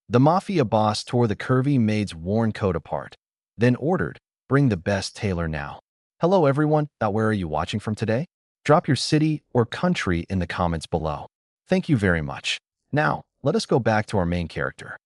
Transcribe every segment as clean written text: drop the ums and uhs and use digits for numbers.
The Mafia Boss tore the curvy maid's worn coat apart, then ordered, "Bring the best tailor now." Hello everyone, where are you watching from today? Drop your city or country in the comments below. Thank you very much. Now, let us go back to our main character.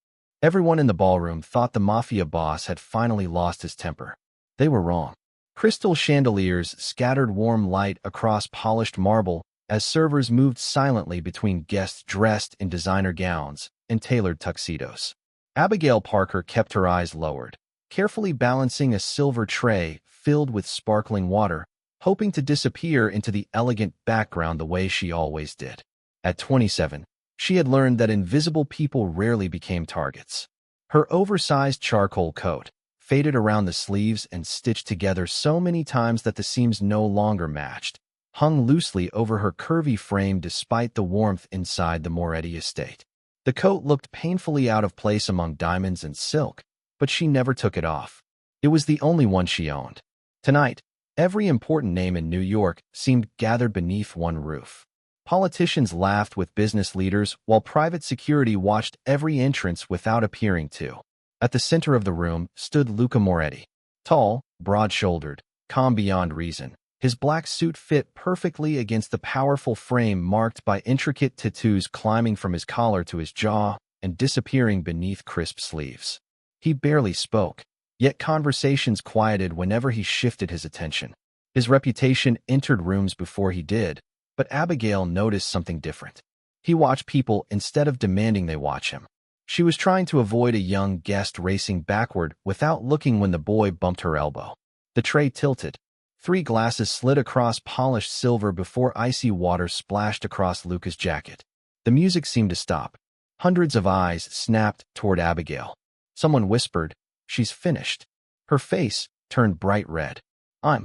Everyone in the ballroom thought the Mafia Boss had finally lost his temper. They were wrong. Crystal chandeliers scattered warm light across polished marble as servers moved silently between guests dressed in designer gowns and tailored tuxedos. Abigail Parker kept her eyes lowered, carefully balancing a silver tray filled with sparkling water, hoping to disappear into the elegant background the way she always did. At 27, she had learned that invisible people rarely became targets. Her oversized charcoal coat, faded around the sleeves and stitched together so many times that the seams no longer matched, hung loosely over her curvy frame despite the warmth inside the Moretti estate. The coat looked painfully out of place among diamonds and silk, but she never took it off. It was the only one she owned. Tonight, every important name in New York seemed gathered beneath one roof. Politicians laughed with business leaders while private security watched every entrance without appearing to. At the center of the room stood Luca Moretti. Tall, broad-shouldered, calm beyond reason. His black suit fit perfectly against the powerful frame marked by intricate tattoos climbing from his collar to his jaw and disappearing beneath crisp sleeves. He barely spoke, yet conversations quieted whenever he shifted his attention. His reputation entered rooms before he did, but Abigail noticed something different. He watched people instead of demanding they watch him. She was trying to avoid a young guest racing backward without looking when the boy bumped her elbow. The tray tilted. 3 glasses slid across polished silver before icy water splashed across Luca's jacket. The music seemed to stop. Hundreds of eyes snapped toward Abigail. Someone whispered, "She's finished." Her face turned bright red. I'm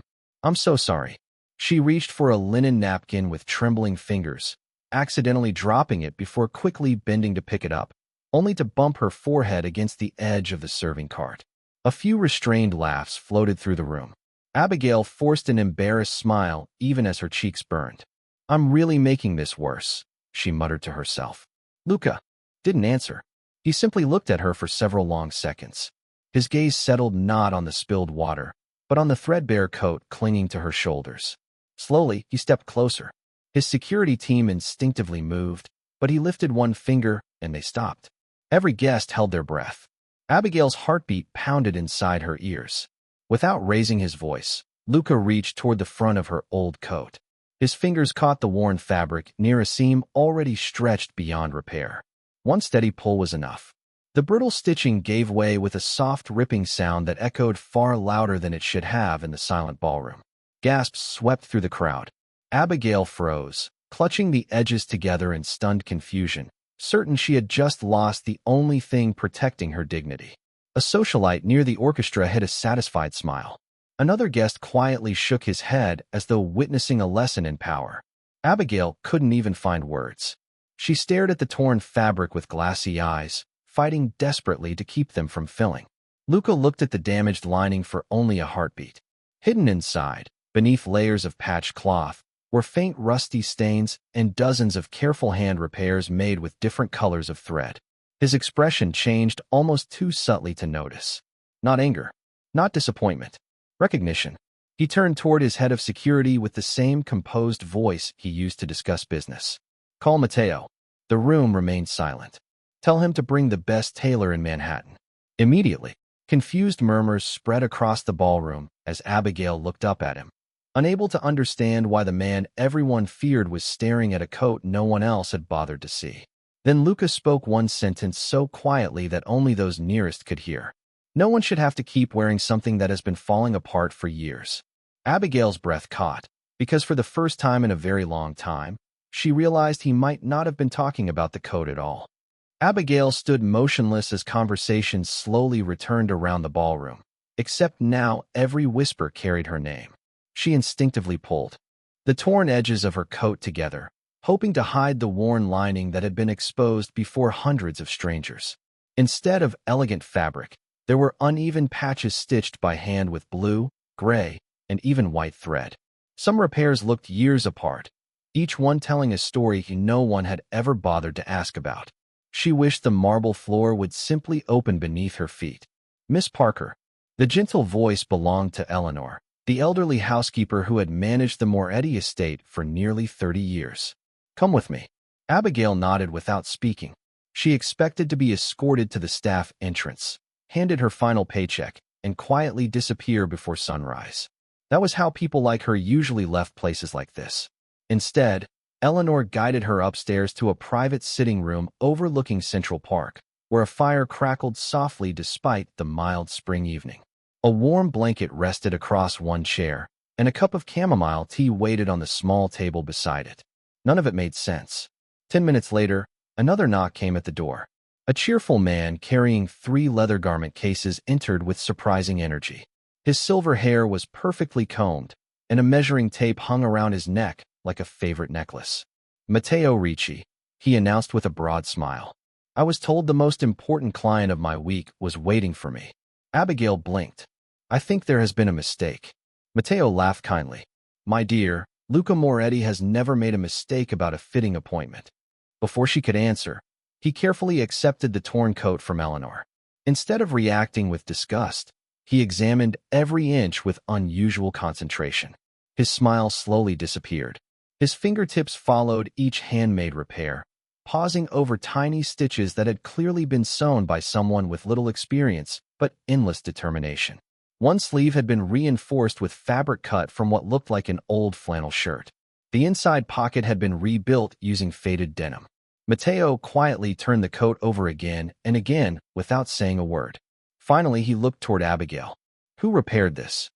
so sorry." She reached for a linen napkin with trembling fingers, accidentally dropping it before quickly bending to pick it up, only to bump her forehead against the edge of the serving cart. A few restrained laughs floated through the room. Abigail forced an embarrassed smile even as her cheeks burned. "I'm really making this worse," she muttered to herself. Luca didn't answer. He simply looked at her for several long seconds. His gaze settled not on the spilled water, but on the threadbare coat clinging to her shoulders. Slowly, he stepped closer. His security team instinctively moved, but he lifted one finger and they stopped. Every guest held their breath. Abigail's heartbeat pounded inside her ears. Without raising his voice, Luca reached toward the front of her old coat. His fingers caught the worn fabric near a seam already stretched beyond repair. One steady pull was enough. The brittle stitching gave way with a soft ripping sound that echoed far louder than it should have in the silent ballroom. Gasps swept through the crowd. Abigail froze, clutching the edges together in stunned confusion, certain she had just lost the only thing protecting her dignity. A socialite near the orchestra hid a satisfied smile. Another guest quietly shook his head as though witnessing a lesson in power. Abigail couldn't even find words. She stared at the torn fabric with glassy eyes, fighting desperately to keep them from filling. Luca looked at the damaged lining for only a heartbeat. Hidden inside, beneath layers of patched cloth, were faint rusty stains and dozens of careful hand repairs made with different colors of thread. His expression changed almost too subtly to notice. Not anger, not disappointment, recognition. He turned toward his head of security with the same composed voice he used to discuss business. "Call Matteo." The room remained silent. "Tell him to bring the best tailor in Manhattan." Immediately, confused murmurs spread across the ballroom as Abigail looked up at him. Unable to understand why the man everyone feared was staring at a coat no one else had bothered to see. Then Luca spoke one sentence so quietly that only those nearest could hear. "No one should have to keep wearing something that has been falling apart for years." Abigail's breath caught, because for the first time in a very long time, she realized he might not have been talking about the coat at all. Abigail stood motionless as conversations slowly returned around the ballroom, except now every whisper carried her name. She instinctively pulled the torn edges of her coat together, hoping to hide the worn lining that had been exposed before hundreds of strangers. Instead of elegant fabric, there were uneven patches stitched by hand with blue, gray, and even white thread. Some repairs looked years apart, each one telling a story no one had ever bothered to ask about. She wished the marble floor would simply open beneath her feet. Miss Parker. The gentle voice belonged to Eleanor, the elderly housekeeper who had managed the Moretti estate for nearly 30 years. Come with me. Abigail nodded without speaking. She expected to be escorted to the staff entrance, handed her final paycheck, and quietly disappear before sunrise. That was how people like her usually left places like this. Instead, Eleanor guided her upstairs to a private sitting room overlooking Central Park, where a fire crackled softly despite the mild spring evening. A warm blanket rested across one chair, and a cup of chamomile tea waited on the small table beside it. None of it made sense. 10 minutes later, another knock came at the door. A cheerful man carrying 3 leather garment cases entered with surprising energy. His silver hair was perfectly combed, and a measuring tape hung around his neck like a favorite necklace. Matteo Ricci, he announced with a broad smile. I was told the most important client of my week was waiting for me. Abigail blinked. I think there has been a mistake. Matteo laughed kindly. My dear, Luca Moretti has never made a mistake about a fitting appointment. Before she could answer, he carefully accepted the torn coat from Eleanor. Instead of reacting with disgust, he examined every inch with unusual concentration. His smile slowly disappeared. His fingertips followed each handmade repair, pausing over tiny stitches that had clearly been sewn by someone with little experience but endless determination. One sleeve had been reinforced with fabric cut from what looked like an old flannel shirt. The inside pocket had been rebuilt using faded denim. Matteo quietly turned the coat over again and again without saying a word. Finally, he looked toward Abigail. Who repaired this?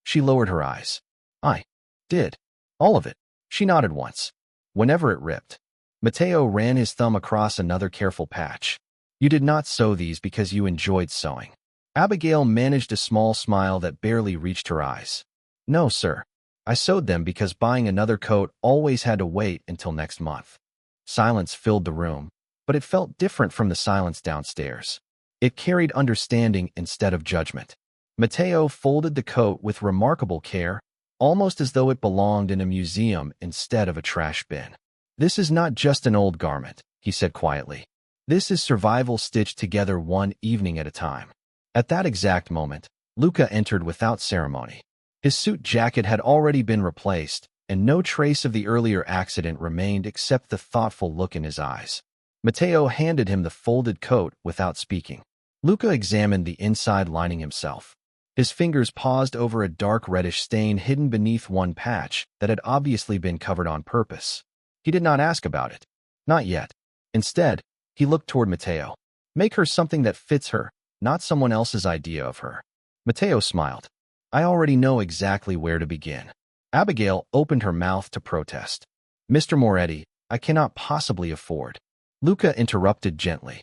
She lowered her eyes. I did. All of it. She nodded once. Whenever it ripped. Matteo ran his thumb across another careful patch. You did not sew these because you enjoyed sewing. Abigail managed a small smile that barely reached her eyes. No, sir. I sewed them because buying another coat always had to wait until next month. Silence filled the room, but it felt different from the silence downstairs. It carried understanding instead of judgment. Matteo folded the coat with remarkable care, almost as though it belonged in a museum instead of a trash bin. This is not just an old garment, he said quietly. This is survival stitched together one evening at a time. At that exact moment, Luca entered without ceremony. His suit jacket had already been replaced, and no trace of the earlier accident remained except the thoughtful look in his eyes. Matteo handed him the folded coat without speaking. Luca examined the inside lining himself. His fingers paused over a dark reddish stain hidden beneath one patch that had obviously been covered on purpose. He did not ask about it. Not yet. Instead, he looked toward Matteo. Make her something that fits her, not someone else's idea of her. Matteo smiled. I already know exactly where to begin. Abigail opened her mouth to protest. Mr. Moretti, I cannot possibly afford. Luca interrupted gently.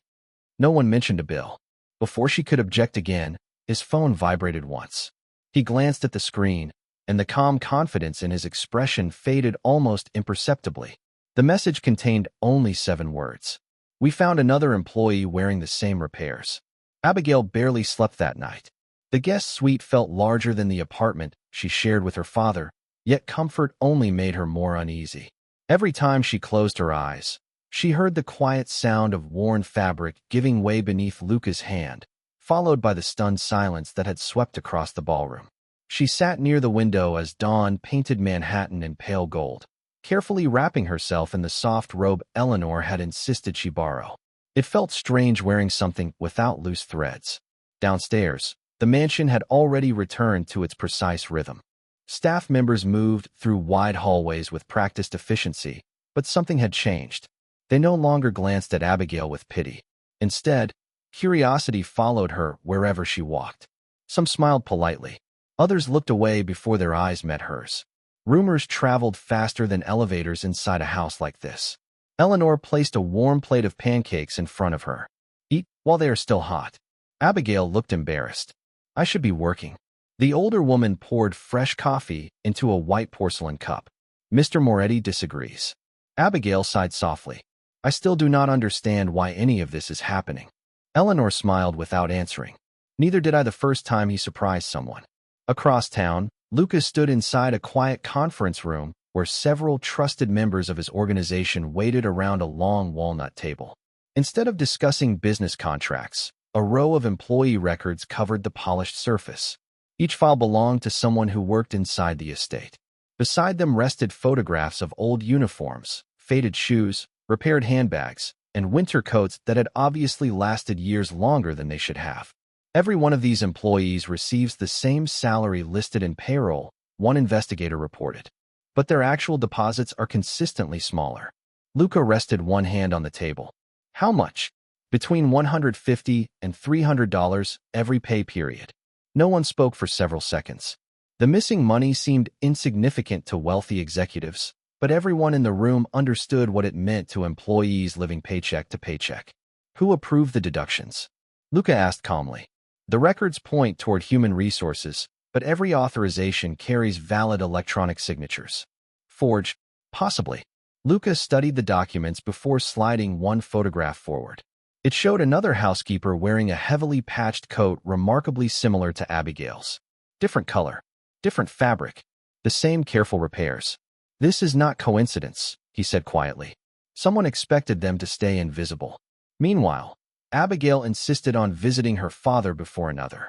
No one mentioned a bill. Before she could object again, his phone vibrated once. He glanced at the screen, and the calm confidence in his expression faded almost imperceptibly. The message contained only 7 words. We found another employee wearing the same repairs. Abigail barely slept that night. The guest suite felt larger than the apartment she shared with her father, yet comfort only made her more uneasy. Every time she closed her eyes, she heard the quiet sound of worn fabric giving way beneath Luca's hand, followed by the stunned silence that had swept across the ballroom. She sat near the window as dawn painted Manhattan in pale gold, carefully wrapping herself in the soft robe Eleanor had insisted she borrow. It felt strange wearing something without loose threads. Downstairs, the mansion had already returned to its precise rhythm. Staff members moved through wide hallways with practiced efficiency, but something had changed. They no longer glanced at Abigail with pity. Instead, curiosity followed her wherever she walked. Some smiled politely. Others looked away before their eyes met hers. Rumors traveled faster than elevators inside a house like this. Eleanor placed a warm plate of pancakes in front of her. Eat while they are still hot. Abigail looked embarrassed. I should be working. The older woman poured fresh coffee into a white porcelain cup. Mr. Moretti disagrees. Abigail sighed softly. I still do not understand why any of this is happening. Eleanor smiled without answering. Neither did I the first time he surprised someone. Across town, Lucas stood inside a quiet conference room where several trusted members of his organization waited around a long walnut table. Instead of discussing business contracts, a row of employee records covered the polished surface. Each file belonged to someone who worked inside the estate. Beside them rested photographs of old uniforms, faded shoes, repaired handbags, and winter coats that had obviously lasted years longer than they should have. Every one of these employees receives the same salary listed in payroll, one investigator reported. But their actual deposits are consistently smaller. Luca rested one hand on the table. How much? Between $150 and $300 every pay period. No one spoke for several seconds. The missing money seemed insignificant to wealthy executives, but everyone in the room understood what it meant to employees living paycheck to paycheck. Who approved the deductions? Luca asked calmly. The records point toward human resources, but every authorization carries valid electronic signatures. Forged? Possibly. Luca studied the documents before sliding one photograph forward. It showed another housekeeper wearing a heavily patched coat remarkably similar to Abigail's. Different color, different fabric, the same careful repairs. This is not coincidence, he said quietly. Someone expected them to stay invisible. Meanwhile, Abigail insisted on visiting her father before another.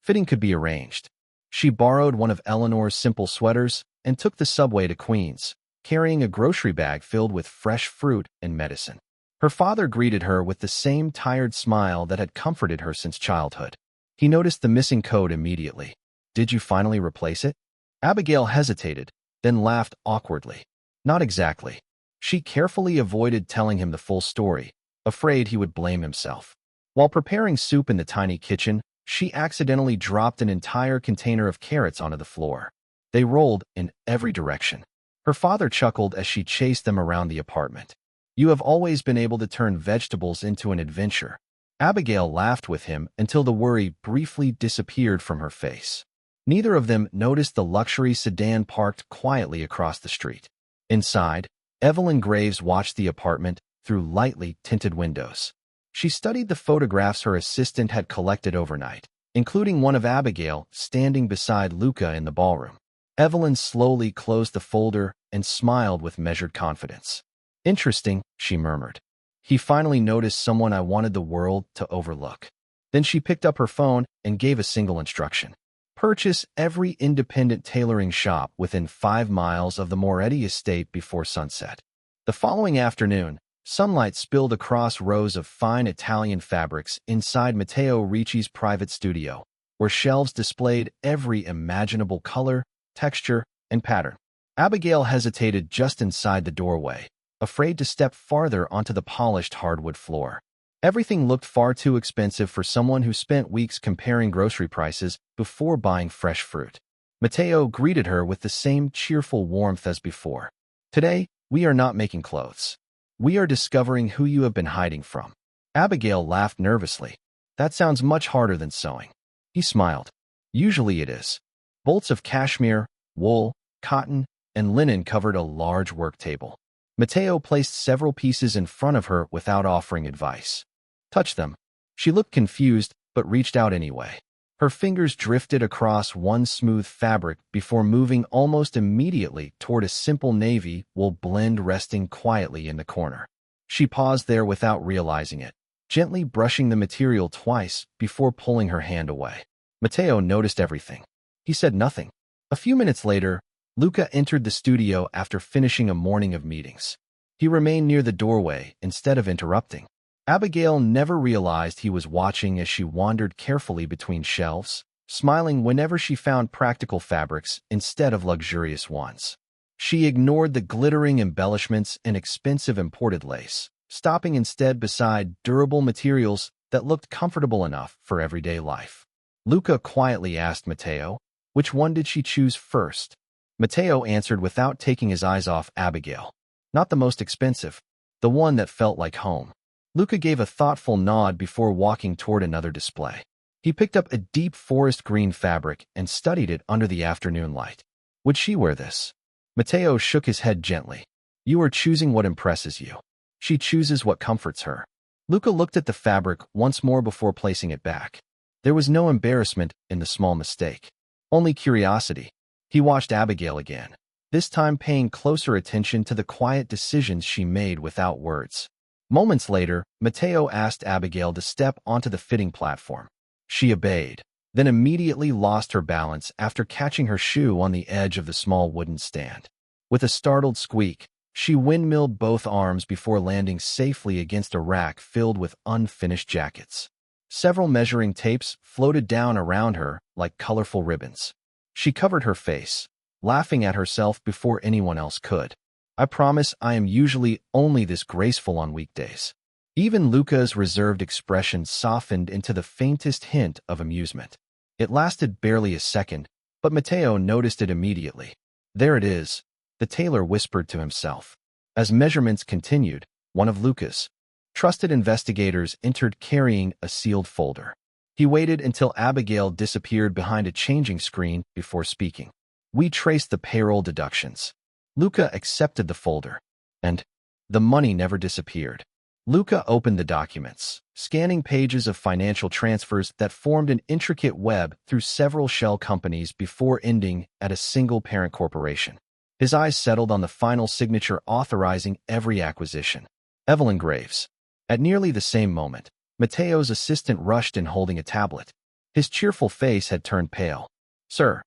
Fitting could be arranged. She borrowed one of Eleanor's simple sweaters and took the subway to Queens, carrying a grocery bag filled with fresh fruit and medicine. Her father greeted her with the same tired smile that had comforted her since childhood. He noticed the missing coat immediately. Did you finally replace it? Abigail hesitated, then laughed awkwardly. Not exactly. She carefully avoided telling him the full story, afraid he would blame himself. While preparing soup in the tiny kitchen, she accidentally dropped an entire container of carrots onto the floor. They rolled in every direction. Her father chuckled as she chased them around the apartment. You have always been able to turn vegetables into an adventure. Abigail laughed with him until the worry briefly disappeared from her face. Neither of them noticed the luxury sedan parked quietly across the street. Inside, Evelyn Graves watched the apartment through lightly tinted windows. She studied the photographs her assistant had collected overnight, including one of Abigail standing beside Luca in the ballroom. Evelyn slowly closed the folder and smiled with measured confidence. Interesting, she murmured. He finally noticed someone I wanted the world to overlook. Then she picked up her phone and gave a single instruction. Purchase every independent tailoring shop within 5 miles of the Moretti estate before sunset. The following afternoon, sunlight spilled across rows of fine Italian fabrics inside Matteo Ricci's private studio, where shelves displayed every imaginable color, texture, and pattern. Abigail hesitated just inside the doorway, afraid to step farther onto the polished hardwood floor. Everything looked far too expensive for someone who spent weeks comparing grocery prices before buying fresh fruit. Matteo greeted her with the same cheerful warmth as before. Today, we are not making clothes. We are discovering who you have been hiding from. Abigail laughed nervously. That sounds much harder than sewing. He smiled. Usually it is. Bolts of cashmere, wool, cotton, and linen covered a large work table. Matteo placed several pieces in front of her without offering advice. Touch them. She looked confused, but reached out anyway. Her fingers drifted across one smooth fabric before moving almost immediately toward a simple navy wool blend resting quietly in the corner. She paused there without realizing it, gently brushing the material twice before pulling her hand away. Matteo noticed everything. He said nothing. A few minutes later, Luca entered the studio after finishing a morning of meetings. He remained near the doorway instead of interrupting. Abigail never realized he was watching as she wandered carefully between shelves, smiling whenever she found practical fabrics instead of luxurious ones. She ignored the glittering embellishments and expensive imported lace, stopping instead beside durable materials that looked comfortable enough for everyday life. Luca quietly asked Matteo, which one did she choose first? Matteo answered without taking his eyes off Abigail. Not the most expensive, the one that felt like home. Luca gave a thoughtful nod before walking toward another display. He picked up a deep forest green fabric and studied it under the afternoon light. Would she wear this? Matteo shook his head gently. You are choosing what impresses you. She chooses what comforts her. Luca looked at the fabric once more before placing it back. There was no embarrassment in the small mistake, only curiosity. He watched Abigail again, this time paying closer attention to the quiet decisions she made without words. Moments later, Mateo asked Abigail to step onto the fitting platform. She obeyed, then immediately lost her balance after catching her shoe on the edge of the small wooden stand. With a startled squeak, she windmilled both arms before landing safely against a rack filled with unfinished jackets. Several measuring tapes floated down around her like colorful ribbons. She covered her face, laughing at herself before anyone else could. I promise I am usually only this graceful on weekdays. Even Luca's reserved expression softened into the faintest hint of amusement. It lasted barely a second, but Mateo noticed it immediately. There it is, the tailor whispered to himself. As measurements continued, one of Luca's trusted investigators entered carrying a sealed folder. He waited until Abigail disappeared behind a changing screen before speaking. We traced the payroll deductions. Luca accepted the folder, and the money never disappeared. Luca opened the documents, scanning pages of financial transfers that formed an intricate web through several shell companies before ending at a single parent corporation. His eyes settled on the final signature authorizing every acquisition. Evelyn Graves. At nearly the same moment, Mateo's assistant rushed in holding a tablet. His cheerful face had turned pale. Sir,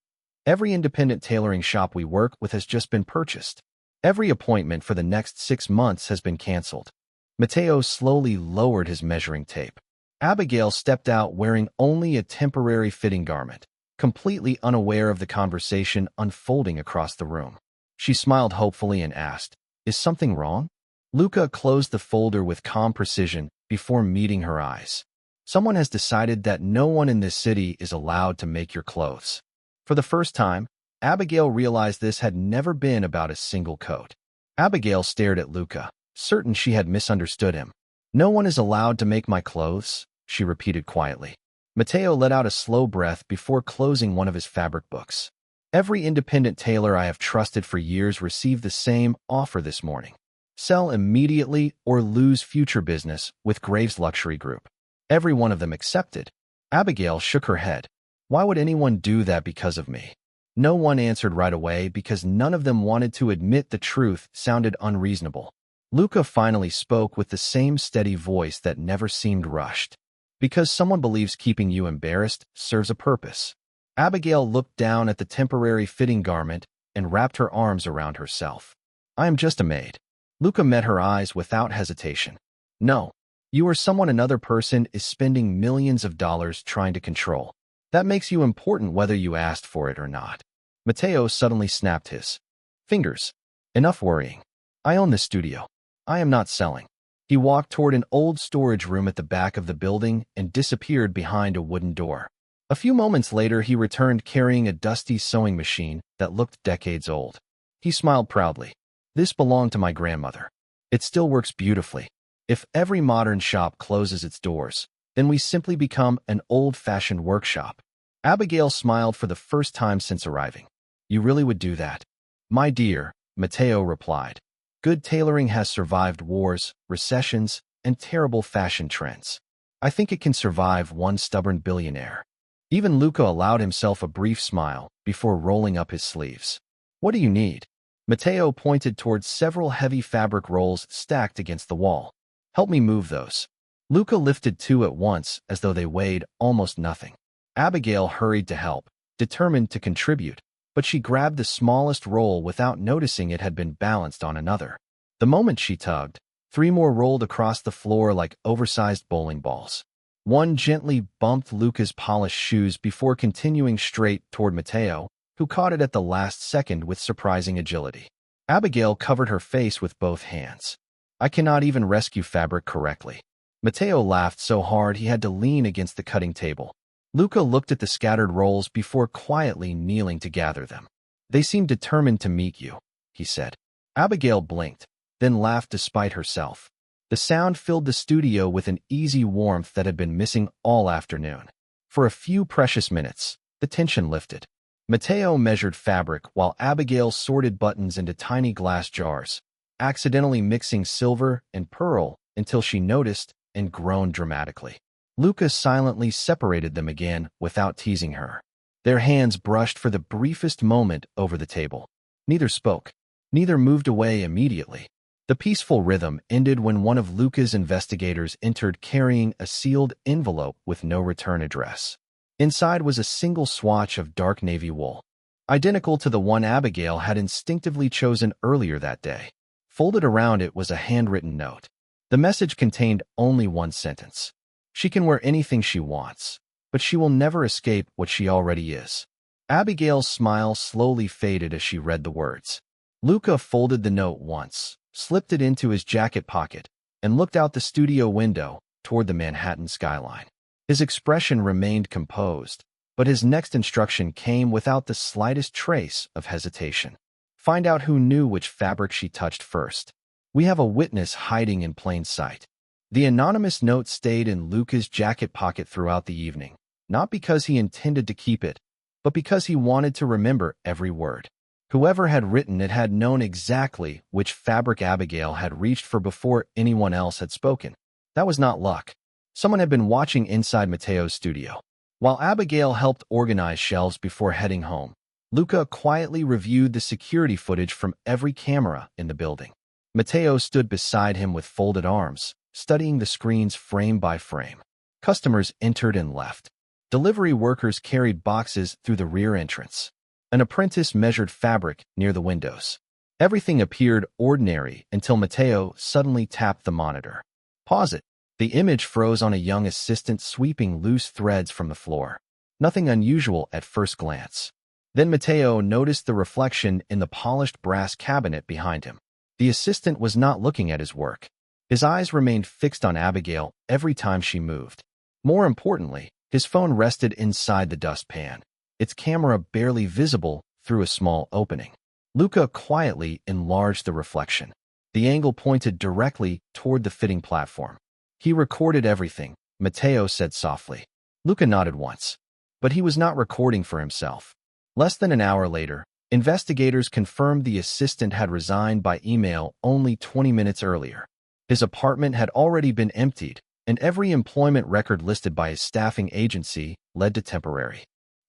every independent tailoring shop we work with has just been purchased. Every appointment for the next 6 months has been canceled. Mateo slowly lowered his measuring tape. Abigail stepped out wearing only a temporary fitting garment, completely unaware of the conversation unfolding across the room. She smiled hopefully and asked, "Is something wrong?" Luca closed the folder with calm precision before meeting her eyes. Someone has decided that no one in this city is allowed to make your clothes. For the first time, Abigail realized this had never been about a single coat. Abigail stared at Luca, certain she had misunderstood him. "No one is allowed to make my clothes," she repeated quietly. Mateo let out a slow breath before closing one of his fabric books. "Every independent tailor I have trusted for years received the same offer this morning. Sell immediately or lose future business with Graves Luxury Group. Every one of them accepted." Abigail shook her head. "Why would anyone do that because of me?" No one answered right away because none of them wanted to admit the truth sounded unreasonable. Luca finally spoke with the same steady voice that never seemed rushed. "Because someone believes keeping you embarrassed serves a purpose." Abigail looked down at the temporary fitting garment and wrapped her arms around herself. "I am just a maid." Luca met her eyes without hesitation. "No, you are someone another person is spending millions of dollars trying to control. That makes you important whether you asked for it or not." Mateo suddenly snapped his fingers. "Enough worrying. I own this studio. I am not selling." He walked toward an old storage room at the back of the building and disappeared behind a wooden door. A few moments later, he returned carrying a dusty sewing machine that looked decades old. He smiled proudly. "This belonged to my grandmother. It still works beautifully. If every modern shop closes its doors, then we simply become an old-fashioned workshop." Abigail smiled for the first time since arriving. "You really would do that?" "My dear," Mateo replied, "good tailoring has survived wars, recessions, and terrible fashion trends. I think it can survive one stubborn billionaire." Even Luca allowed himself a brief smile before rolling up his sleeves. "What do you need?" Mateo pointed towards several heavy fabric rolls stacked against the wall. "Help me move those." Luca lifted 2 at once as though they weighed almost nothing. Abigail hurried to help, determined to contribute, but she grabbed the smallest roll without noticing it had been balanced on another. The moment she tugged, 3 more rolled across the floor like oversized bowling balls. One gently bumped Luca's polished shoes before continuing straight toward Mateo, who caught it at the last second with surprising agility. Abigail covered her face with both hands. "I cannot even rescue fabric correctly." Mateo laughed so hard he had to lean against the cutting table. Luca looked at the scattered rolls before quietly kneeling to gather them. "They seem determined to meet you," he said. Abigail blinked, then laughed despite herself. The sound filled the studio with an easy warmth that had been missing all afternoon. For a few precious minutes, the tension lifted. Mateo measured fabric while Abigail sorted buttons into tiny glass jars, accidentally mixing silver and pearl until she noticed and groaned dramatically. Luca silently separated them again without teasing her. Their hands brushed for the briefest moment over the table. Neither spoke. Neither moved away immediately. The peaceful rhythm ended when one of Luca's investigators entered carrying a sealed envelope with no return address. Inside was a single swatch of dark navy wool, identical to the one Abigail had instinctively chosen earlier that day. Folded around it was a handwritten note. The message contained only one sentence. She can wear anything she wants, but she will never escape what she already is. Abigail's smile slowly faded as she read the words. Luca folded the note once, slipped it into his jacket pocket, and looked out the studio window toward the Manhattan skyline. His expression remained composed, but his next instruction came without the slightest trace of hesitation. Find out who knew which fabric she touched first. We have a witness hiding in plain sight. The anonymous note stayed in Luca's jacket pocket throughout the evening, not because he intended to keep it, but because he wanted to remember every word. Whoever had written it had known exactly which fabric Abigail had reached for before anyone else had spoken. That was not luck. Someone had been watching inside Matteo's studio. While Abigail helped organize shelves before heading home, Luca quietly reviewed the security footage from every camera in the building. Matteo stood beside him with folded arms, studying the screens frame by frame. Customers entered and left. Delivery workers carried boxes through the rear entrance. An apprentice measured fabric near the windows. Everything appeared ordinary until Matteo suddenly tapped the monitor. Pause it. The image froze on a young assistant sweeping loose threads from the floor. Nothing unusual at first glance. Then Matteo noticed the reflection in the polished brass cabinet behind him. The assistant was not looking at his work. His eyes remained fixed on Abigail every time she moved. More importantly, his phone rested inside the dustpan, its camera barely visible through a small opening. Luca quietly enlarged the reflection. The angle pointed directly toward the fitting platform. He recorded everything, Matteo said softly. Luca nodded once, but he was not recording for himself. Less than an hour later, investigators confirmed the assistant had resigned by email only 20 minutes earlier. His apartment had already been emptied, and every employment record listed by his staffing agency led to temporary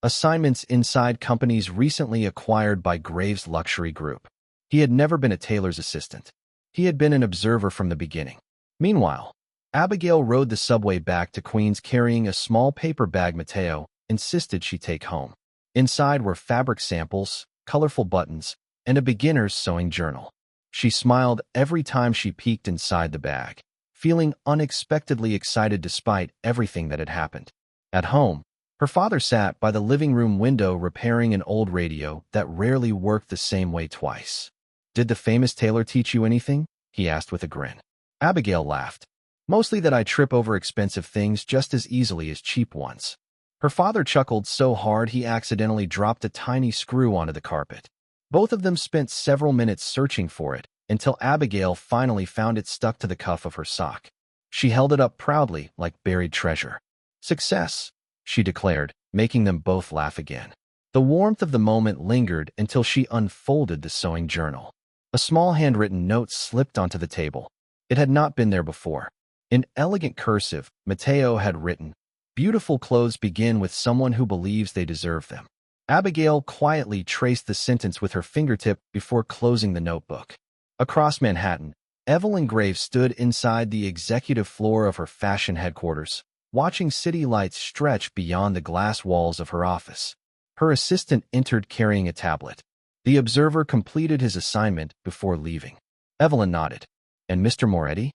assignments inside companies recently acquired by Graves Luxury Group. He had never been a Tailor's assistant. He had been an observer from the beginning. Meanwhile, Abigail rode the subway back to Queens carrying a small paper bag Matteo insisted she take home. Inside were fabric samples, colorful buttons, and a beginner's sewing journal. She smiled every time she peeked inside the bag, feeling unexpectedly excited despite everything that had happened. At home, her father sat by the living room window repairing an old radio that rarely worked the same way twice. "Did the famous Tailor teach you anything?" he asked with a grin. Abigail laughed. "Mostly that I trip over expensive things just as easily as cheap ones." Her father chuckled so hard he accidentally dropped a tiny screw onto the carpet. Both of them spent several minutes searching for it until Abigail finally found it stuck to the cuff of her sock. She held it up proudly like buried treasure. "Success," she declared, making them both laugh again. The warmth of the moment lingered until she unfolded the sewing journal. A small handwritten note slipped onto the table. It had not been there before. In elegant cursive, Matteo had written, "Beautiful clothes begin with someone who believes they deserve them." Abigail quietly traced the sentence with her fingertip before closing the notebook. Across Manhattan, Evelyn Graves stood inside the executive floor of her fashion headquarters, watching city lights stretch beyond the glass walls of her office. Her assistant entered carrying a tablet. The observer completed his assignment before leaving. Evelyn nodded. "And Mr. Moretti?"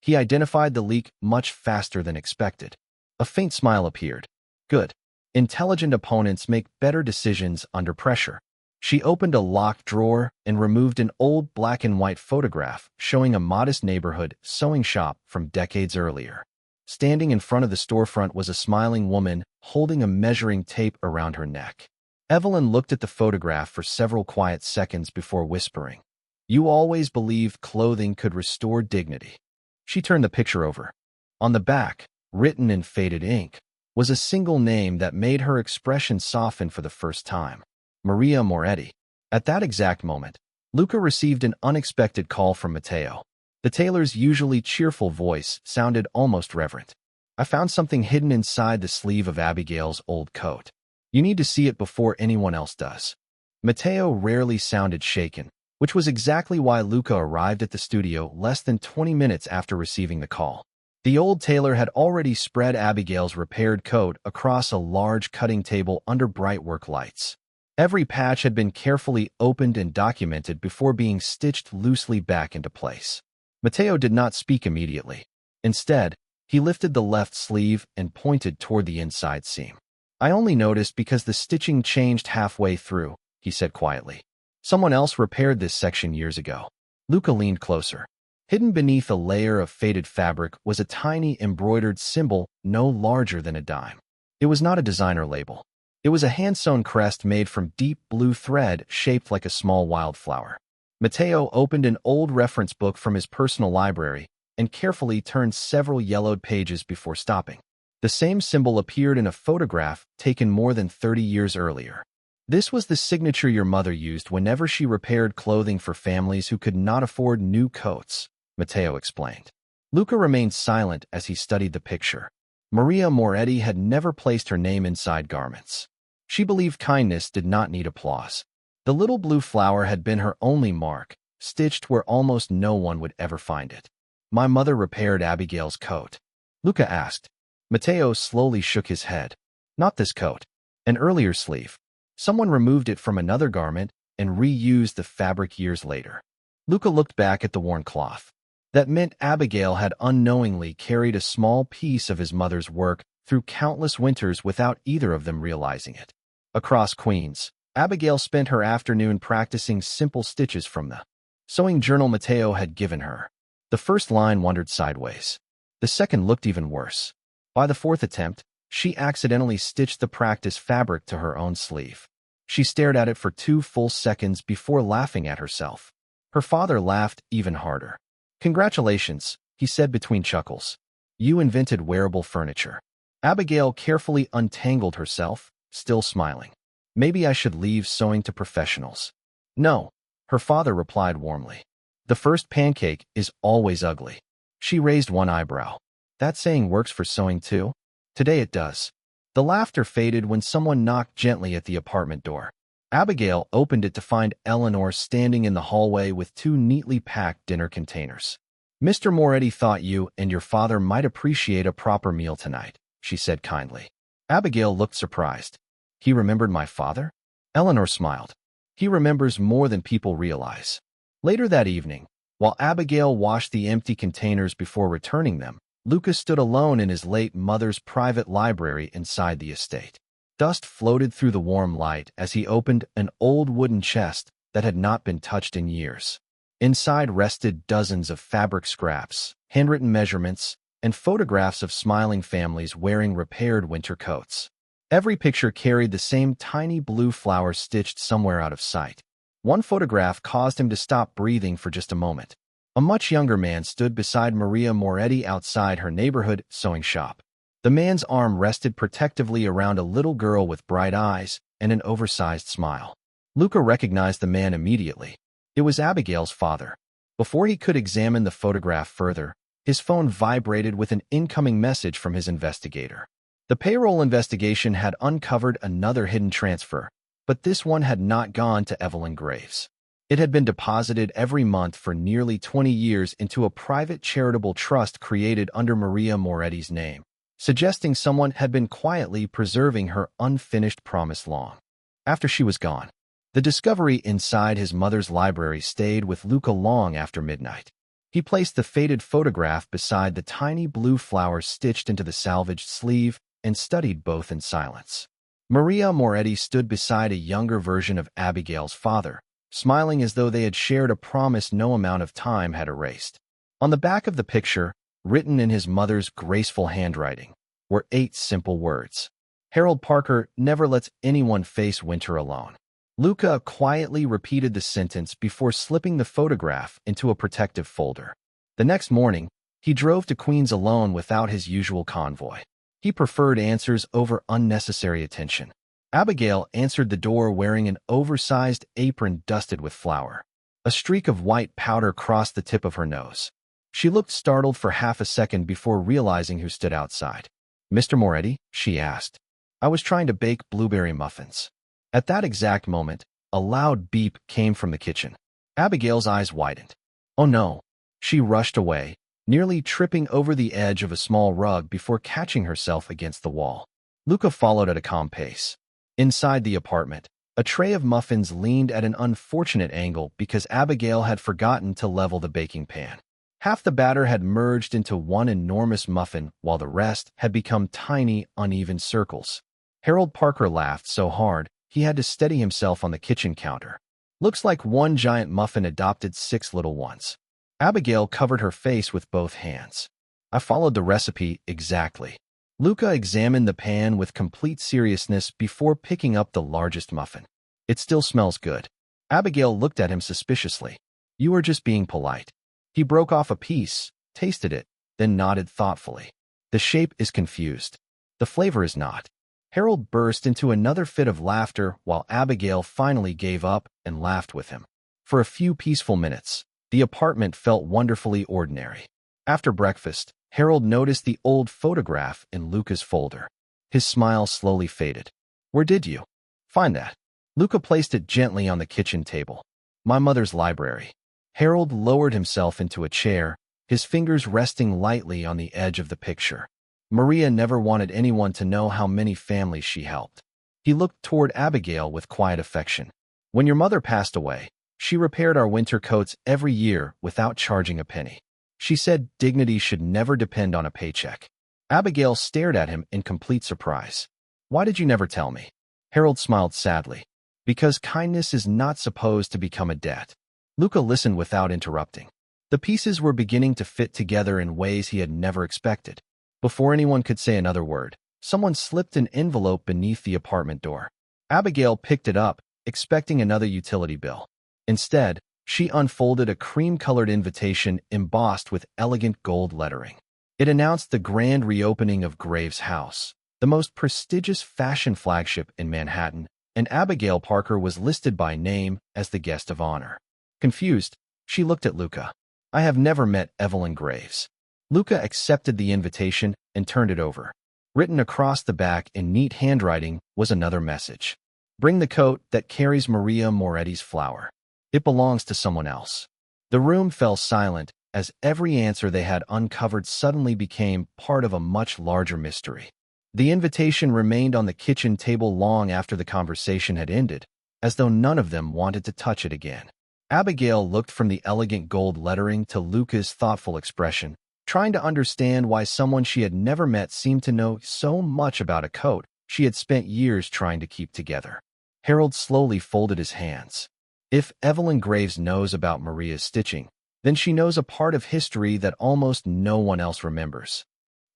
He identified the leak much faster than expected. A faint smile appeared. "Good. Intelligent opponents make better decisions under pressure." She opened a locked drawer and removed an old black and white photograph showing a modest neighborhood sewing shop from decades earlier. Standing in front of the storefront was a smiling woman holding a measuring tape around her neck. Evelyn looked at the photograph for several quiet seconds before whispering, "You always believed clothing could restore dignity." She turned the picture over. On the back, written in faded ink, was a single name that made her expression soften for the first time. Maria Moretti. At that exact moment, Luca received an unexpected call from Matteo. The tailor's usually cheerful voice sounded almost reverent. "I found something hidden inside the sleeve of Abigail's old coat. You need to see it before anyone else does." Matteo rarely sounded shaken, which was exactly why Luca arrived at the studio less than 20 minutes after receiving the call. The old tailor had already spread Abigail's repaired coat across a large cutting table under bright work lights. Every patch had been carefully opened and documented before being stitched loosely back into place. Matteo did not speak immediately. Instead, he lifted the left sleeve and pointed toward the inside seam. "I only noticed because the stitching changed halfway through," he said quietly. "Someone else repaired this section years ago." Luca leaned closer. Hidden beneath a layer of faded fabric was a tiny embroidered symbol no larger than a dime. It was not a designer label. It was a hand-sewn crest made from deep blue thread shaped like a small wildflower. Matteo opened an old reference book from his personal library and carefully turned several yellowed pages before stopping. The same symbol appeared in a photograph taken more than 30 years earlier. "This was the signature your mother used whenever she repaired clothing for families who could not afford new coats," Matteo explained. Luca remained silent as he studied the picture. Maria Moretti had never placed her name inside garments. She believed kindness did not need applause. The little blue flower had been her only mark, stitched where almost no one would ever find it. "My mother repaired Abigail's coat?" Luca asked. Matteo slowly shook his head. "Not this coat. An earlier sleeve. Someone removed it from another garment and reused the fabric years later." Luca looked back at the worn cloth. That meant Abigail had unknowingly carried a small piece of his mother's work through countless winters without either of them realizing it. Across Queens, Abigail spent her afternoon practicing simple stitches from the sewing journal Matteo had given her. The first line wandered sideways. The second looked even worse. By the fourth attempt, she accidentally stitched the practice fabric to her own sleeve. She stared at it for 2 full seconds before laughing at herself. Her father laughed even harder. "Congratulations," he said between chuckles. "You invented wearable furniture." Abigail carefully untangled herself, still smiling. "Maybe I should leave sewing to professionals." "No," her father replied warmly. "The first pancake is always ugly." She raised one eyebrow. "That saying works for sewing too?" "Today it does." The laughter faded when someone knocked gently at the apartment door. Abigail opened it to find Eleanor standing in the hallway with 2 neatly packed dinner containers. "Mr. Moretti thought you and your father might appreciate a proper meal tonight," she said kindly. Abigail looked surprised. "He remembered my father?" Eleanor smiled. "He remembers more than people realize." Later that evening, while Abigail washed the empty containers before returning them, Lucas stood alone in his late mother's private library inside the estate. Dust floated through the warm light as he opened an old wooden chest that had not been touched in years. Inside rested dozens of fabric scraps, handwritten measurements, and photographs of smiling families wearing repaired winter coats. Every picture carried the same tiny blue flower stitched somewhere out of sight. One photograph caused him to stop breathing for just a moment. A much younger man stood beside Maria Moretti outside her neighborhood sewing shop. The man's arm rested protectively around a little girl with bright eyes and an oversized smile. Luca recognized the man immediately. It was Abigail's father. Before he could examine the photograph further, his phone vibrated with an incoming message from his investigator. The payroll investigation had uncovered another hidden transfer, but this one had not gone to Evelyn Graves. It had been deposited every month for nearly 20 years into a private charitable trust created under Maria Moretti's name, suggesting someone had been quietly preserving her unfinished promise long after she was gone. The discovery inside his mother's library stayed with Luca long after midnight. He placed the faded photograph beside the tiny blue flower stitched into the salvaged sleeve and studied both in silence. Maria Moretti stood beside a younger version of Abigail's father, smiling as though they had shared a promise no amount of time had erased. On the back of the picture, written in his mother's graceful handwriting, were 8 simple words. "Harold Parker never lets anyone face winter alone." Luca quietly repeated the sentence before slipping the photograph into a protective folder. The next morning, he drove to Queens alone without his usual convoy. He preferred answers over unnecessary attention. Abigail answered the door wearing an oversized apron dusted with flour. A streak of white powder crossed the tip of her nose. She looked startled for half a second before realizing who stood outside. "Mr. Moretti?" she asked. "I was trying to bake blueberry muffins." At that exact moment, a loud beep came from the kitchen. Abigail's eyes widened. Oh no. She rushed away, nearly tripping over the edge of a small rug before catching herself against the wall. Luca followed at a calm pace. Inside the apartment, a tray of muffins leaned at an unfortunate angle because Abigail had forgotten to level the baking pan. Half the batter had merged into one enormous muffin, while the rest had become tiny, uneven circles. Harold Parker laughed so hard, he had to steady himself on the kitchen counter. Looks like one giant muffin adopted 6 little ones. Abigail covered her face with both hands. I followed the recipe exactly. Luca examined the pan with complete seriousness before picking up the largest muffin. It still smells good. Abigail looked at him suspiciously. You are just being polite. He broke off a piece, tasted it, then nodded thoughtfully. The shape is confused. The flavor is not. Harold burst into another fit of laughter while Abigail finally gave up and laughed with him. For a few peaceful minutes, the apartment felt wonderfully ordinary. After breakfast, Harold noticed the old photograph in Luca's folder. His smile slowly faded. Where did you find that? Luca placed it gently on the kitchen table. My mother's library. Harold lowered himself into a chair, his fingers resting lightly on the edge of the picture. Maria never wanted anyone to know how many families she helped. He looked toward Abigail with quiet affection. When your mother passed away, she repaired our winter coats every year without charging a penny. She said dignity should never depend on a paycheck. Abigail stared at him in complete surprise. Why did you never tell me? Harold smiled sadly. Because kindness is not supposed to become a debt. Luca listened without interrupting. The pieces were beginning to fit together in ways he had never expected. Before anyone could say another word, someone slipped an envelope beneath the apartment door. Abigail picked it up, expecting another utility bill. Instead, she unfolded a cream-colored invitation embossed with elegant gold lettering. It announced the grand reopening of Graves' house, the most prestigious fashion flagship in Manhattan, and Abigail Parker was listed by name as the guest of honor. Confused, she looked at Luca. I have never met Evelyn Graves. Luca accepted the invitation and turned it over. Written across the back in neat handwriting was another message. Bring the coat that carries Maria Moretti's flower. It belongs to someone else. The room fell silent as every answer they had uncovered suddenly became part of a much larger mystery. The invitation remained on the kitchen table long after the conversation had ended, as though none of them wanted to touch it again. Abigail looked from the elegant gold lettering to Luca's thoughtful expression, trying to understand why someone she had never met seemed to know so much about a coat she had spent years trying to keep together. Harold slowly folded his hands. If Evelyn Graves knows about Maria's stitching, then she knows a part of history that almost no one else remembers.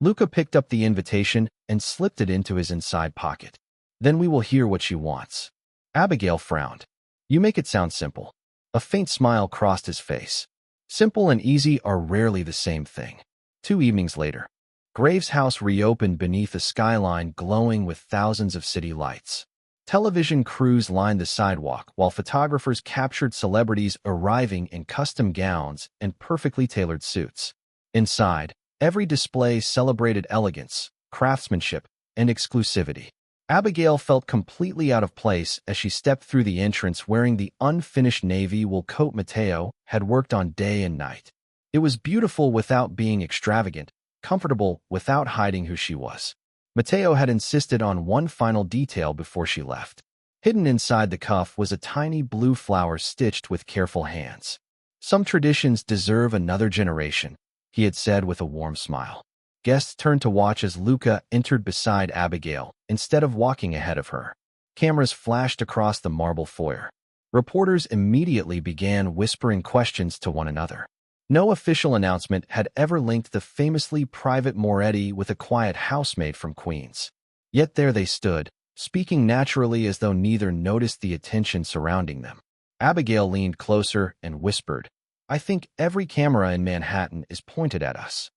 Luca picked up the invitation and slipped it into his inside pocket. Then we will hear what she wants. Abigail frowned. You make it sound simple. A faint smile crossed his face. Simple and easy are rarely the same thing. 2 evenings later, Graves' house reopened beneath a skyline glowing with thousands of city lights. Television crews lined the sidewalk while photographers captured celebrities arriving in custom gowns and perfectly tailored suits. Inside, every display celebrated elegance, craftsmanship, and exclusivity. Abigail felt completely out of place as she stepped through the entrance wearing the unfinished navy wool coat Matteo had worked on day and night. It was beautiful without being extravagant, comfortable without hiding who she was. Matteo had insisted on one final detail before she left. Hidden inside the cuff was a tiny blue flower stitched with careful hands. Some traditions deserve another generation, he had said with a warm smile. Guests turned to watch as Luca entered beside Abigail, instead of walking ahead of her. Cameras flashed across the marble foyer. Reporters immediately began whispering questions to one another. No official announcement had ever linked the famously private Moretti with a quiet housemaid from Queens. Yet there they stood, speaking naturally as though neither noticed the attention surrounding them. Abigail leaned closer and whispered, I think every camera in Manhattan is pointed at us.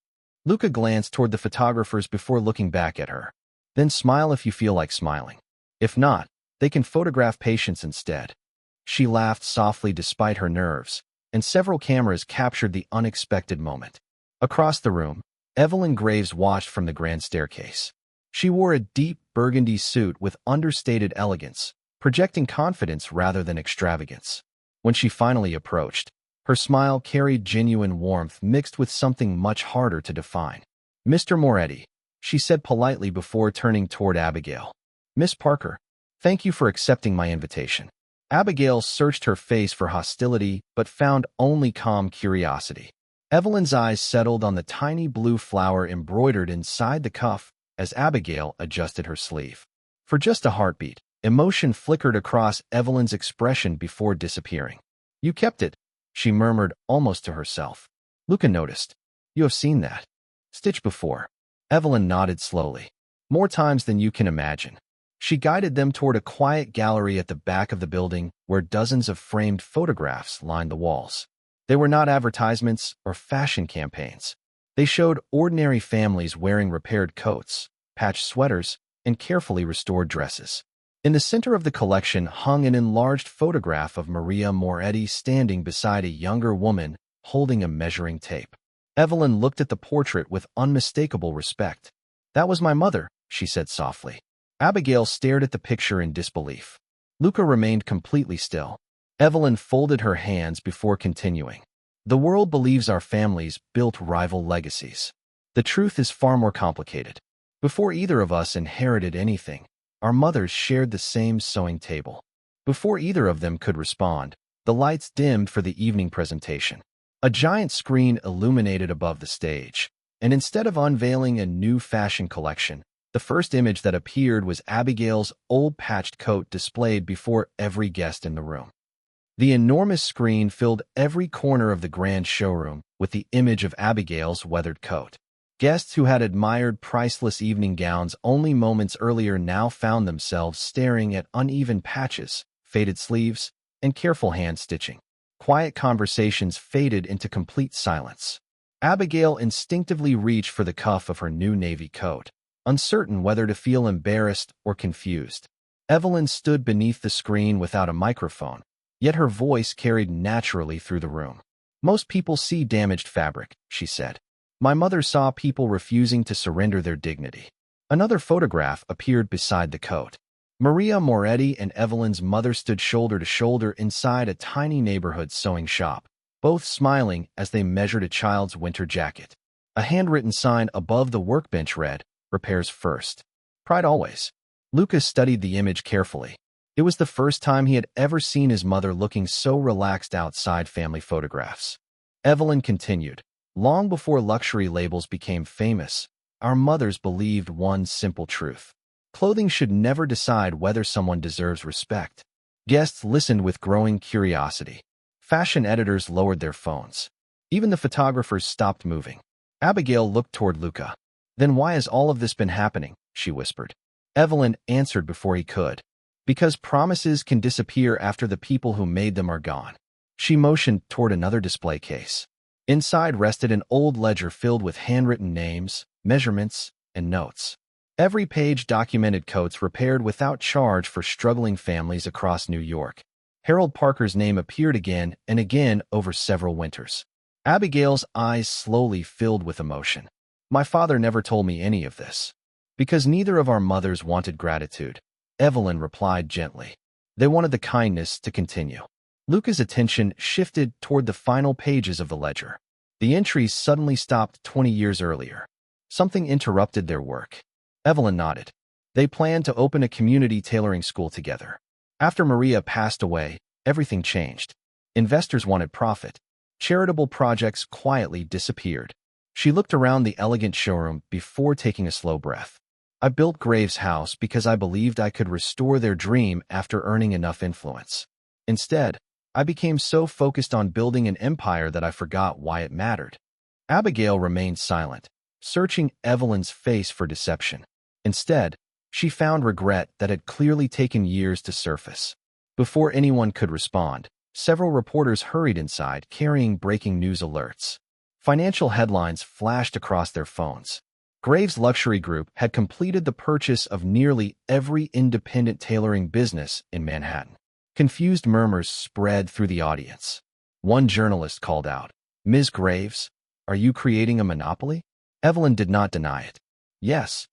Luca glanced toward the photographers before looking back at her. Then smile if you feel like smiling. If not, they can photograph patients instead. She laughed softly despite her nerves, and several cameras captured the unexpected moment. Across the room, Evelyn Graves watched from the grand staircase. She wore a deep burgundy suit with understated elegance, projecting confidence rather than extravagance. When she finally approached, her smile carried genuine warmth mixed with something much harder to define. "Mr. Moretti," she said politely before turning toward Abigail. "Miss Parker, thank you for accepting my invitation." Abigail searched her face for hostility but found only calm curiosity. Evelyn's eyes settled on the tiny blue flower embroidered inside the cuff as Abigail adjusted her sleeve. For just a heartbeat, emotion flickered across Evelyn's expression before disappearing. "You kept it," she murmured almost to herself. Luca noticed. "You have seen that stitch before." Evelyn nodded slowly. "More times than you can imagine." She guided them toward a quiet gallery at the back of the building where dozens of framed photographs lined the walls. They were not advertisements or fashion campaigns. They showed ordinary families wearing repaired coats, patched sweaters, and carefully restored dresses. In the center of the collection hung an enlarged photograph of Maria Moretti standing beside a younger woman holding a measuring tape. Evelyn looked at the portrait with unmistakable respect. "That was my mother," she said softly. Abigail stared at the picture in disbelief. Luca remained completely still. Evelyn folded her hands before continuing. "The world believes our families built rival legacies. The truth is far more complicated. Before either of us inherited anything, our mothers shared the same sewing table. Before either of them could respond, the lights dimmed for the evening presentation. A giant screen illuminated above the stage, and instead of unveiling a new fashion collection, the first image that appeared was Abigail's old patched coat displayed before every guest in the room. The enormous screen filled every corner of the grand showroom with the image of Abigail's weathered coat. Guests who had admired priceless evening gowns only moments earlier now found themselves staring at uneven patches, faded sleeves, and careful hand stitching. Quiet conversations faded into complete silence. Abigail instinctively reached for the cuff of her new navy coat, uncertain whether to feel embarrassed or confused. Evelyn stood beneath the screen without a microphone, yet her voice carried naturally through the room. "Most people see damaged fabric," she said. "My mother saw people refusing to surrender their dignity." Another photograph appeared beside the coat. Maria Moretti and Evelyn's mother stood shoulder to shoulder inside a tiny neighborhood sewing shop, both smiling as they measured a child's winter jacket. A handwritten sign above the workbench read, "Repairs first. Pride always." Lucas studied the image carefully. It was the first time he had ever seen his mother looking so relaxed outside family photographs. Evelyn continued, "Long before luxury labels became famous, our mothers believed one simple truth. Clothing should never decide whether someone deserves respect." Guests listened with growing curiosity. Fashion editors lowered their phones. Even the photographers stopped moving. Abigail looked toward Luca. "Then why has all of this been happening?" she whispered. Evelyn answered before he could. "Because promises can disappear after the people who made them are gone." She motioned toward another display case. Inside rested an old ledger filled with handwritten names, measurements, and notes. Every page documented coats repaired without charge for struggling families across New York. Harold Parker's name appeared again and again over several winters. Abigail's eyes slowly filled with emotion. "My father never told me any of this." "Because neither of our mothers wanted gratitude," Evelyn replied gently. "They wanted the kindness to continue." Luca's attention shifted toward the final pages of the ledger. The entries suddenly stopped 20 years earlier. Something interrupted their work. Evelyn nodded. They planned to open a community tailoring school together. After Maria passed away, everything changed. Investors wanted profit. Charitable projects quietly disappeared. She looked around the elegant showroom before taking a slow breath. "I built Graves' house because I believed I could restore their dream after earning enough influence. Instead, I became so focused on building an empire that I forgot why it mattered." Abigail remained silent, searching Evelyn's face for deception. Instead, she found regret that had clearly taken years to surface. Before anyone could respond, several reporters hurried inside carrying breaking news alerts. Financial headlines flashed across their phones. Graves Luxury Group had completed the purchase of nearly every independent tailoring business in Manhattan. Confused murmurs spread through the audience. One journalist called out, "Ms. Graves, are you creating a monopoly?" Evelyn did not deny it. "Yes."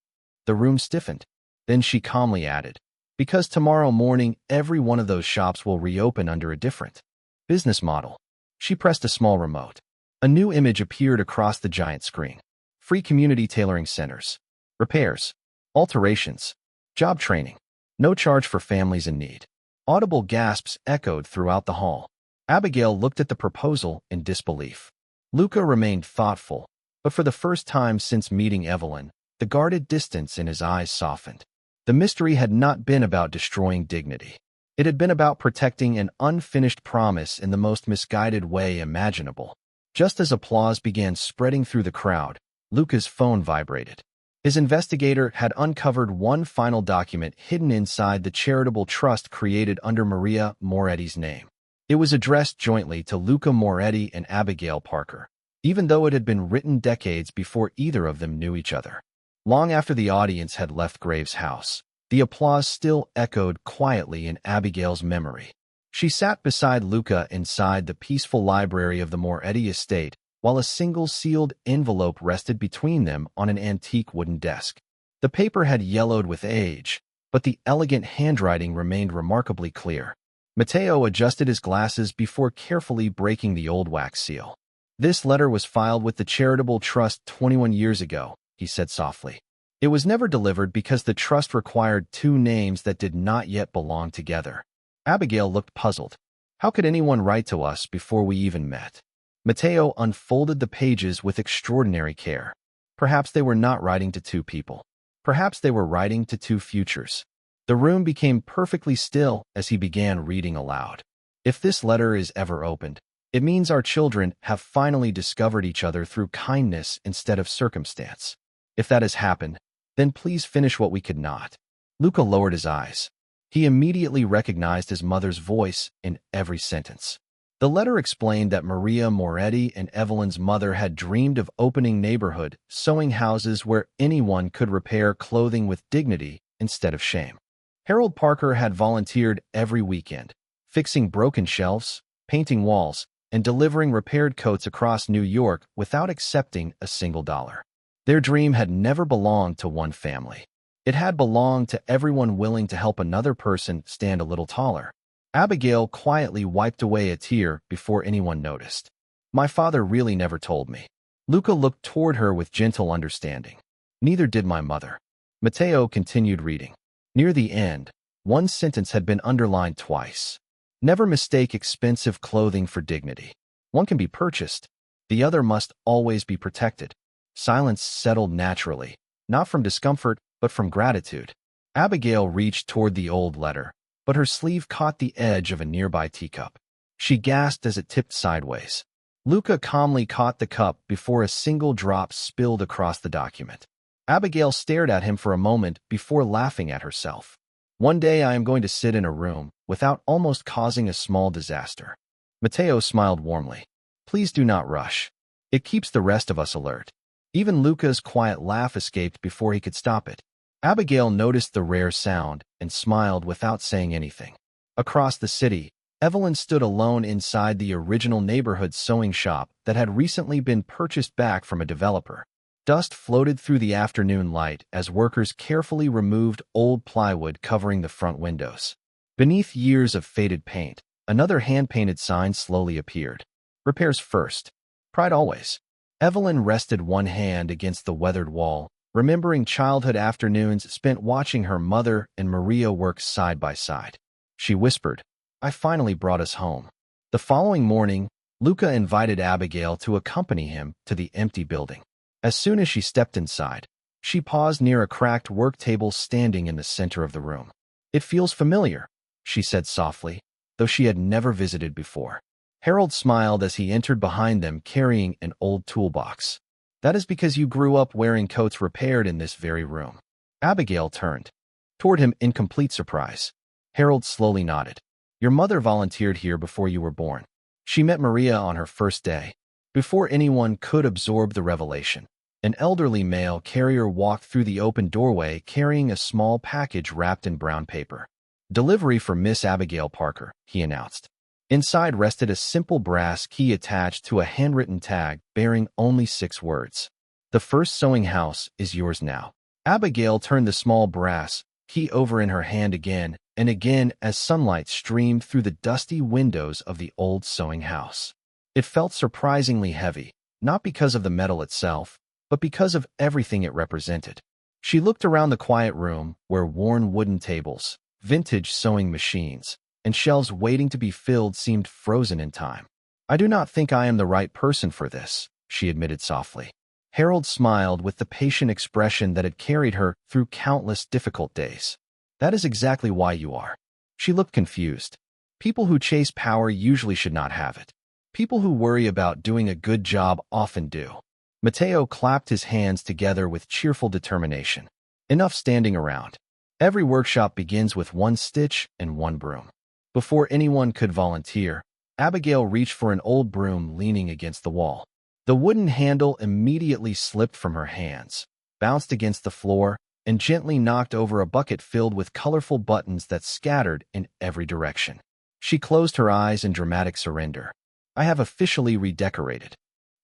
The room stiffened. Then she calmly added, "Because tomorrow morning every one of those shops will reopen under a different Business model. She pressed a small remote. A new image appeared across the giant screen. Free community tailoring centers. Repairs. Alterations. Job training. No charge for families in need. Audible gasps echoed throughout the hall. Abigail looked at the proposal in disbelief. Luca remained thoughtful, but for the first time since meeting Evelyn, the guarded distance in his eyes softened. The mystery had not been about destroying dignity. It had been about protecting an unfinished promise in the most misguided way imaginable. Just as applause began spreading through the crowd, Luca's phone vibrated. His investigator had uncovered one final document hidden inside the charitable trust created under Maria Moretti's name. It was addressed jointly to Luca Moretti and Abigail Parker, even though it had been written decades before either of them knew each other. Long after the audience had left Graves' house, the applause still echoed quietly in Abigail's memory. She sat beside Luca inside the peaceful library of the Moretti estate, while a single sealed envelope rested between them on an antique wooden desk. The paper had yellowed with age, but the elegant handwriting remained remarkably clear. Matteo adjusted his glasses before carefully breaking the old wax seal. "This letter was filed with the charitable trust 21 years ago," he said softly. "It was never delivered because the trust required two names that did not yet belong together." Abigail looked puzzled. "How could anyone write to us before we even met?" Matteo unfolded the pages with extraordinary care. Perhaps they were not writing to two people. Perhaps they were writing to two futures. The room became perfectly still as he began reading aloud. "If this letter is ever opened, it means our children have finally discovered each other through kindness instead of circumstance. If that has happened, then please finish what we could not." Luca lowered his eyes. He immediately recognized his mother's voice in every sentence. The letter explained that Maria Moretti and Evelyn's mother had dreamed of opening neighborhood sewing houses where anyone could repair clothing with dignity instead of shame. Harold Parker had volunteered every weekend, fixing broken shelves, painting walls, and delivering repaired coats across New York without accepting a single dollar. Their dream had never belonged to one family. It had belonged to everyone willing to help another person stand a little taller. Abigail quietly wiped away a tear before anyone noticed. "My father really never told me." Luca looked toward her with gentle understanding. "Neither did my mother." Matteo continued reading. Near the end, one sentence had been underlined twice. "Never mistake expensive clothing for dignity. One can be purchased. The other must always be protected." Silence settled naturally, not from discomfort, but from gratitude. Abigail reached toward the old letter, but her sleeve caught the edge of a nearby teacup. She gasped as it tipped sideways. Luca calmly caught the cup before a single drop spilled across the document. Abigail stared at him for a moment before laughing at herself. "One day I am going to sit in a room without almost causing a small disaster." Matteo smiled warmly. "Please do not rush. It keeps the rest of us alert." Even Luca's quiet laugh escaped before he could stop it. Abigail noticed the rare sound and smiled without saying anything. Across the city, Evelyn stood alone inside the original neighborhood sewing shop that had recently been purchased back from a developer. Dust floated through the afternoon light as workers carefully removed old plywood covering the front windows. Beneath years of faded paint, another hand-painted sign slowly appeared. "Repairs first. Pride always." Evelyn rested one hand against the weathered wall, remembering childhood afternoons spent watching her mother and Maria work side by side. She whispered, "I finally brought us home." The following morning, Luca invited Abigail to accompany him to the empty building. As soon as she stepped inside, she paused near a cracked work table standing in the center of the room. "It feels familiar," she said softly, though she had never visited before. Harold smiled as he entered behind them carrying an old toolbox. "That is because you grew up wearing coats repaired in this very room." Abigail turned toward him in complete surprise. Harold slowly nodded. "Your mother volunteered here before you were born. She met Maria on her first day." Before anyone could absorb the revelation, an elderly male carrier walked through the open doorway carrying a small package wrapped in brown paper. "Delivery for Miss Abigail Parker," he announced. Inside rested a simple brass key attached to a handwritten tag bearing only 6 words. "The first sewing house is yours now." Abigail turned the small brass key over in her hand again and again as sunlight streamed through the dusty windows of the old sewing house. It felt surprisingly heavy, not because of the metal itself, but because of everything it represented. She looked around the quiet room where worn wooden tables, vintage sewing machines, and shelves waiting to be filled seemed frozen in time. "I do not think I am the right person for this," she admitted softly. Harold smiled with the patient expression that had carried her through countless difficult days. "That is exactly why you are." She looked confused. People who chase power usually should not have it. People who worry about doing a good job often do. Mateo clapped his hands together with cheerful determination. "Enough standing around. Every workshop begins with one stitch and one broom." Before anyone could volunteer, Abigail reached for an old broom leaning against the wall. The wooden handle immediately slipped from her hands, bounced against the floor, and gently knocked over a bucket filled with colorful buttons that scattered in every direction. She closed her eyes in dramatic surrender. "I have officially redecorated."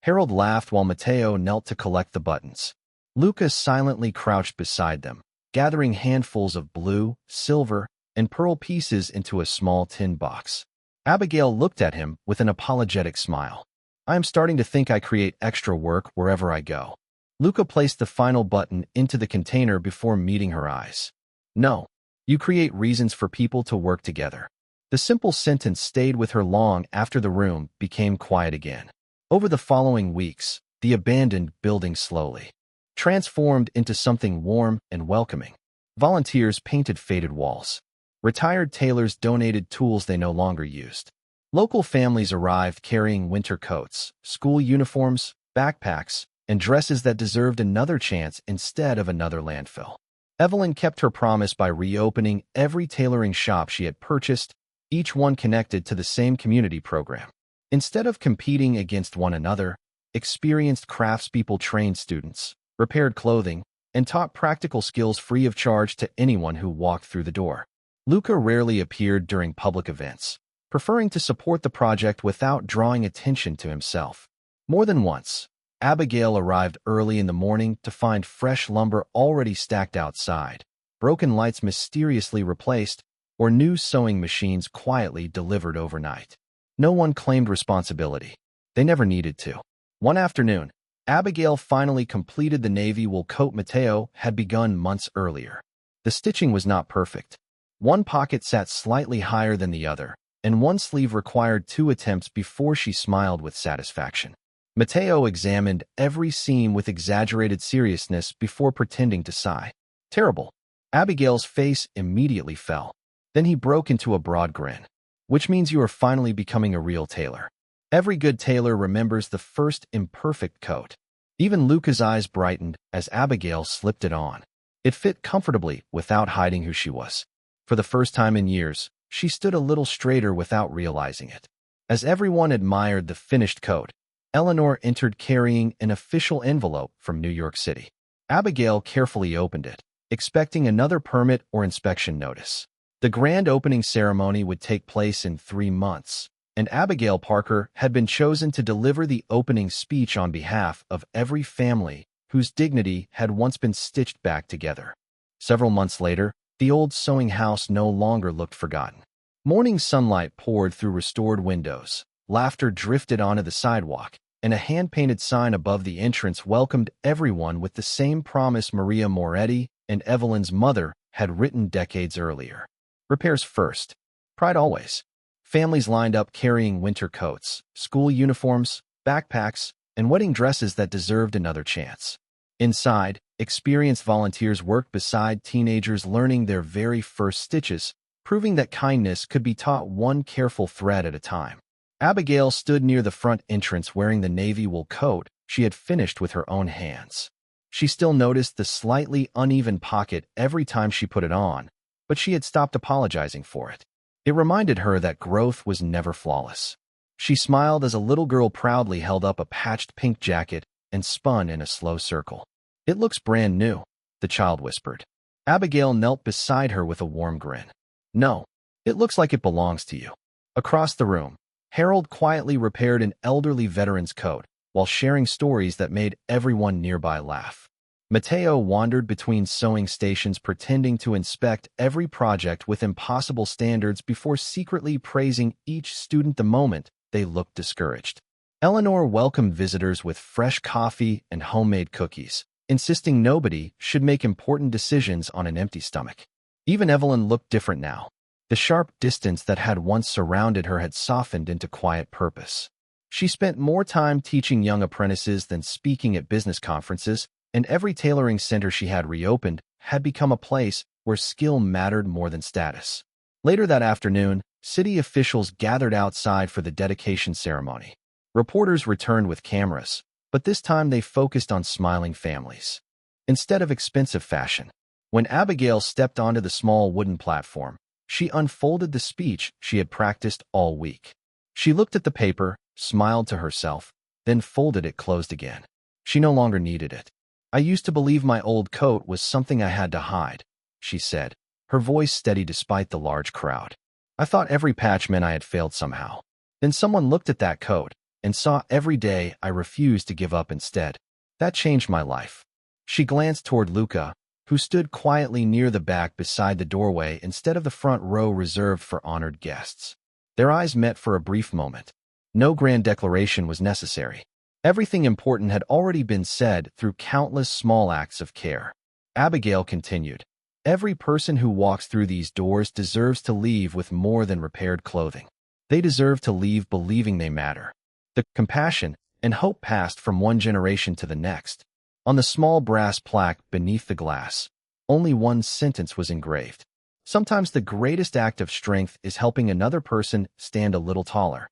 Harold laughed while Mateo knelt to collect the buttons. Lucas silently crouched beside them, gathering handfuls of blue, silver, and pearl pieces into a small tin box. Abigail looked at him with an apologetic smile. "I am starting to think I create extra work wherever I go." Luca placed the final button into the container before meeting her eyes. "No, you create reasons for people to work together." The simple sentence stayed with her long after the room became quiet again. Over the following weeks, the abandoned building slowly transformed into something warm and welcoming. Volunteers painted faded walls. Retired tailors donated tools they no longer used. Local families arrived carrying winter coats, school uniforms, backpacks, and dresses that deserved another chance instead of another landfill. Evelyn kept her promise by reopening every tailoring shop she had purchased, each one connected to the same community program. Instead of competing against one another, experienced craftspeople trained students, repaired clothing, and taught practical skills free of charge to anyone who walked through the door. Luca rarely appeared during public events, preferring to support the project without drawing attention to himself. More than once, Abigail arrived early in the morning to find fresh lumber already stacked outside, broken lights mysteriously replaced, or new sewing machines quietly delivered overnight. No one claimed responsibility. They never needed to. One afternoon, Abigail finally completed the navy wool coat Mateo had begun months earlier. The stitching was not perfect. One pocket sat slightly higher than the other, and one sleeve required 2 attempts before she smiled with satisfaction. Mateo examined every seam with exaggerated seriousness before pretending to sigh. "Terrible." Abigail's face immediately fell. Then he broke into a broad grin. "Which means you are finally becoming a real tailor." Every good tailor remembers the first imperfect coat. Even Luca's eyes brightened as Abigail slipped it on. It fit comfortably without hiding who she was. For the first time in years, she stood a little straighter without realizing it. As everyone admired the finished coat, Eleanor entered carrying an official envelope from New York City. Abigail carefully opened it, expecting another permit or inspection notice. The grand opening ceremony would take place in 3 months, and Abigail Parker had been chosen to deliver the opening speech on behalf of every family whose dignity had once been stitched back together. Several months later, the old sewing house no longer looked forgotten. Morning sunlight poured through restored windows, laughter drifted onto the sidewalk, and a hand-painted sign above the entrance welcomed everyone with the same promise Maria Moretti and Evelyn's mother had written decades earlier. Repairs first. Pride always. Families lined up carrying winter coats, school uniforms, backpacks, and wedding dresses that deserved another chance. Inside, experienced volunteers worked beside teenagers learning their very first stitches, proving that kindness could be taught one careful thread at a time. Abigail stood near the front entrance wearing the navy wool coat she had finished with her own hands. She still noticed the slightly uneven pocket every time she put it on, but she had stopped apologizing for it. It reminded her that growth was never flawless. She smiled as a little girl proudly held up a patched pink jacket and spun in a slow circle. "It looks brand new," the child whispered. Abigail knelt beside her with a warm grin. "No, it looks like it belongs to you." Across the room, Harold quietly repaired an elderly veteran's coat while sharing stories that made everyone nearby laugh. Mateo wandered between sewing stations pretending to inspect every project with impossible standards before secretly praising each student the moment they looked discouraged. Eleanor welcomed visitors with fresh coffee and homemade cookies, insisting nobody should make important decisions on an empty stomach. Even Evelyn looked different now. The sharp distance that had once surrounded her had softened into quiet purpose. She spent more time teaching young apprentices than speaking at business conferences, and every tailoring center she had reopened had become a place where skill mattered more than status. Later that afternoon, city officials gathered outside for the dedication ceremony. Reporters returned with cameras, but this time they focused on smiling families instead of expensive fashion. When Abigail stepped onto the small wooden platform, she unfolded the speech she had practiced all week. She looked at the paper, smiled to herself, then folded it closed again. She no longer needed it. "I used to believe my old coat was something I had to hide," she said, her voice steady despite the large crowd. "I thought every patch meant I had failed somehow. Then someone looked at that coat and saw every day I refused to give up instead. That changed my life." She glanced toward Luca, who stood quietly near the back beside the doorway instead of the front row reserved for honored guests. Their eyes met for a brief moment. No grand declaration was necessary. Everything important had already been said through countless small acts of care. Abigail continued, "Every person who walks through these doors deserves to leave with more than repaired clothing. They deserve to leave believing they matter." The compassion and hope passed from one generation to the next. On the small brass plaque beneath the glass, only one sentence was engraved. "Sometimes the greatest act of strength is helping another person stand a little taller."